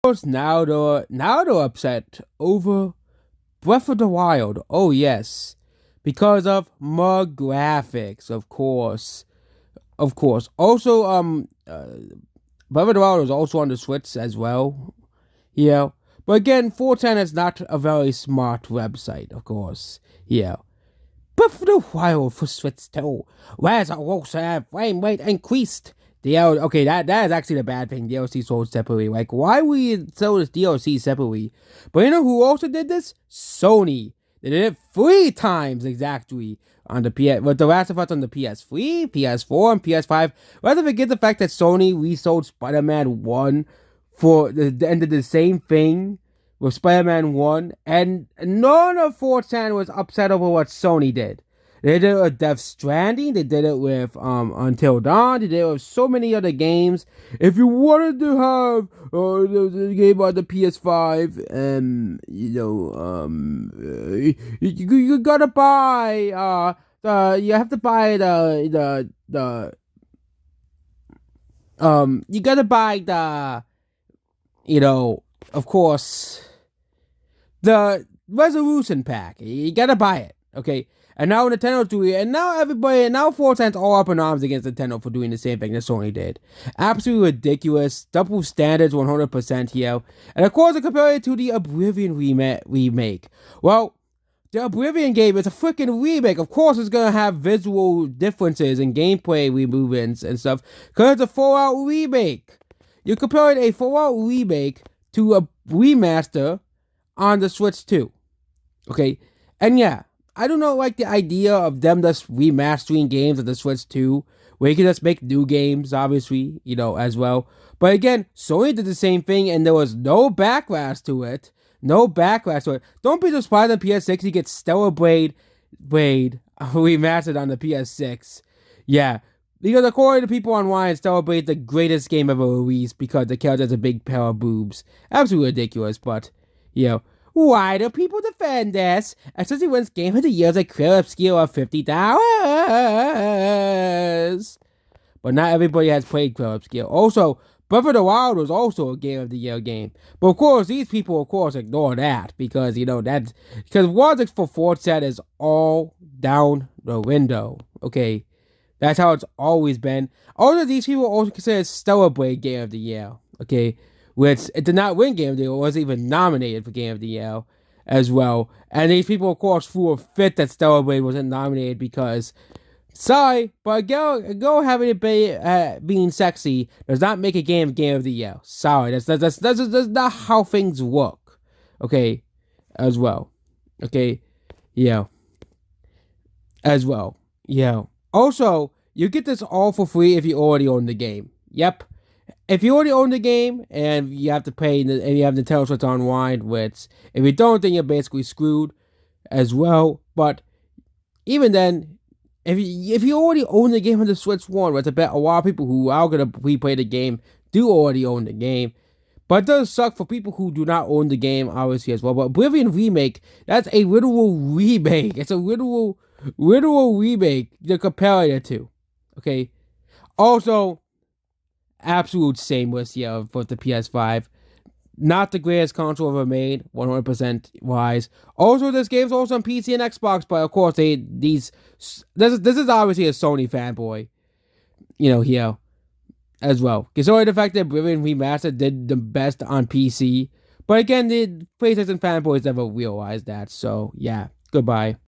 course, now they're upset over Breath of the Wild. Oh yes, because of more graphics, of course. Also, Breath of the Wild was also on the Switch as well. Yeah, but again, 410 is not a very smart website, of course. Yeah. Breath of the Wild for Switch 2, whereas also frame rate increased. Okay, that is actually the bad thing. DLC sold separately. Like, why we sell this DLC separately? But you know who also did this? Sony. They did it 3 times exactly on the PS. With The Last of Us on the PS3, PS4, and PS5. Rather forget the fact that Sony resold Spider-Man 1 for the end of the same thing with Spider-Man 1, and none of 4chan was upset over what Sony did. They did it with Death Stranding, they did it with Until Dawn, they did it with so many other games. If you wanted to have the game on the PS5, you gotta buy, you have to buy you gotta buy of course, the resolution pack. You gotta buy it, okay? And now Nintendo's doing it, and now 4chan's all up in arms against Nintendo for doing the same thing that Sony did. Absolutely ridiculous, double standards 100% here. And of course, they compare it to the Oblivion remake. Well, the Oblivion game is a freaking remake. Of course, it's gonna have visual differences and gameplay movements and stuff, because it's a Fallout remake. You're comparing a Fallout remake to a remaster on the Switch 2. Okay? And yeah, I don't know, like, the idea of them just remastering games of the Switch 2, where you can just make new games, obviously, as well. But again, Sony did the same thing, and there was no backlash to it. No backlash to it. Don't be surprised on PS6 you get Stellar Blade remastered on the PS6. Yeah. Because according to people online, Stellar Blade is the greatest game ever released because the character has a big pair of boobs. Absolutely ridiculous, but, why do people defend this? Especially when it's Game of the Year is a clear upscale of $50. But not everybody has played clear upscale. Also, Breath of the Wild was also a Game of the Year game. But of course, these people, of course, ignore that because, because logic for 4chan is all down the window, okay? That's how it's always been. Also, these people also consider Stellar Blade Game of the Year, okay? Which it did not win Game of the Year, it wasn't even nominated for Game of the Year as well. And these people, of course, threw a fit that Stellar Blade wasn't nominated because, sorry, but go having it being sexy does not make a game of the Year. Sorry, that's not how things work, okay? As well, okay? Yeah. As well, yeah. Also, you get this all for free if you already own the game. Yep. If you already own the game and you have to pay and you have Nintendo Switch Online, which if you don't, then you're basically screwed as well. But even then, if you already own the game on the Switch One, which I bet a lot of people who are gonna replay the game do already own the game. But it does suck for people who do not own the game, obviously, as well. But Oblivion Remake, that's a literal remake. It's a literal remake to compare it to. Okay. Also, absolute shameless, for the PS5. Not the greatest console ever made, 100% wise. Also, this game's also on PC and Xbox, but of course, this is obviously a Sony fanboy, here as well. Considering the fact that Oblivion Remastered did the best on PC. But again, the PlayStation fanboys never realized that, so yeah, goodbye.